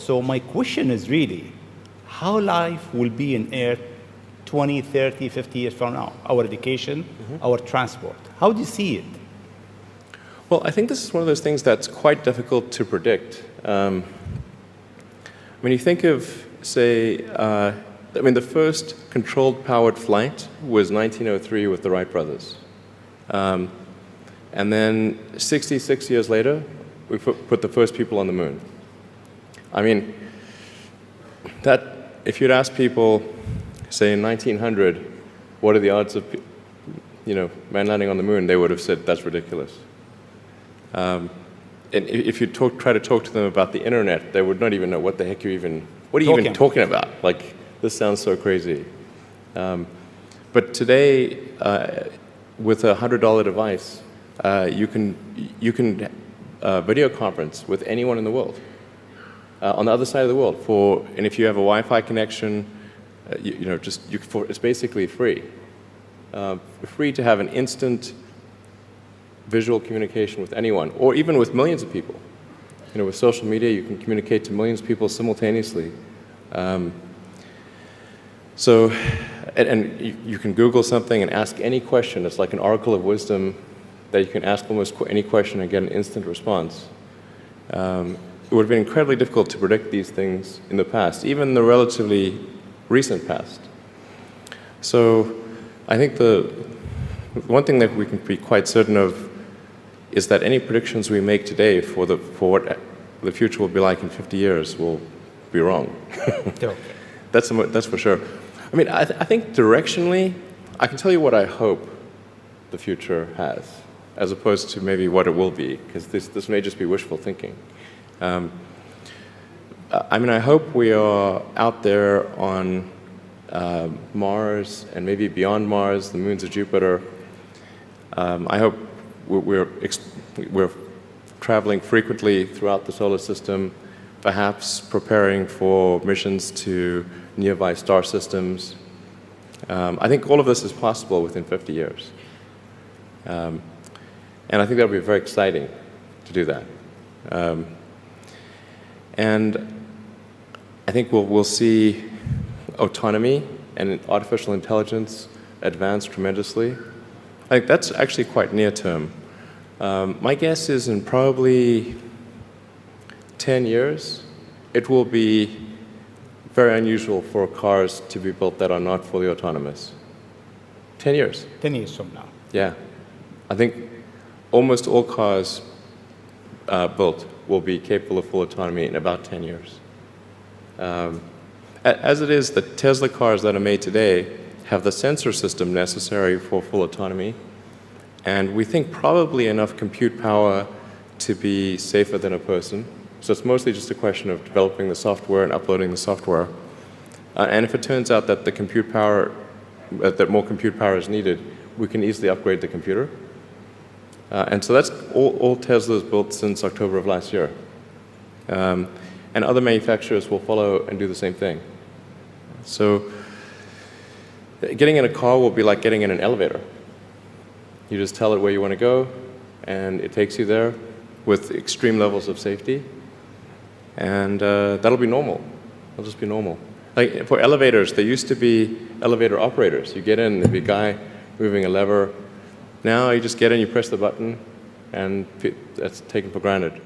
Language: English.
So my question is really, how life will be in Earth 20, 30, 50 years from now? Our education, our transport. How do you see it? Well, I think this is one of those things that's quite difficult to predict. When you think of, say, the first controlled powered flight was 1903 with the Wright brothers. And then 66 years later, we put the first people on the moon. I mean, if you'd ask people, say in 1900, what are the odds of man landing on the moon, they would have said that's ridiculous. And if you try to talk to them about the internet, they would not even know what the heck what are you even talking about? Like, this sounds so crazy. But today, with a $100 device, you can video conference with anyone in the world, on the other side of the world. And if you have a Wi-Fi connection, it's basically free. Free to have an instant visual communication with anyone, or even with millions of people. With social media, you can communicate to millions of people simultaneously. You can Google something and ask any question. It's like an oracle of wisdom that you can ask almost any question and get an instant response. It would have been incredibly difficult to predict these things in the past, even the relatively recent past. So I think the one thing that we can be quite certain of is that any predictions we make today for what the future will be like in 50 years will be wrong. That's for sure. I mean, I think directionally, I can tell you what I hope the future has, as opposed to maybe what it will be, because this may just be wishful thinking. I hope we are out there on Mars and maybe beyond Mars, the moons of Jupiter. I hope we're traveling frequently throughout the solar system, perhaps preparing for missions to nearby star systems. I think all of this is possible within 50 years. And I think that would be very exciting to do that. And I think we'll see autonomy and artificial intelligence advance tremendously. I think that's actually quite near term. My guess is in probably 10 years, it will be very unusual for cars to be built that are not fully autonomous. 10 years. 10 years from now. Yeah. I think almost all cars built will be capable of full autonomy in about 10 years. As it is, the Tesla cars that are made today have the sensor system necessary for full autonomy, and we think probably enough compute power to be safer than a person. So it's mostly just a question of developing the software and uploading the software. And if it turns out that that more compute power is needed, we can easily upgrade the computer. And so that's all Tesla's built since October of last year. And other manufacturers will follow and do the same thing. So getting in a car will be like getting in an elevator. You just tell it where you want to go, and it takes you there with extreme levels of safety. And that'll be normal. It'll just be normal. Like for elevators, there used to be elevator operators. You get in, there'd be a guy moving a lever. Now you just get in, you press the button, and that's taken for granted.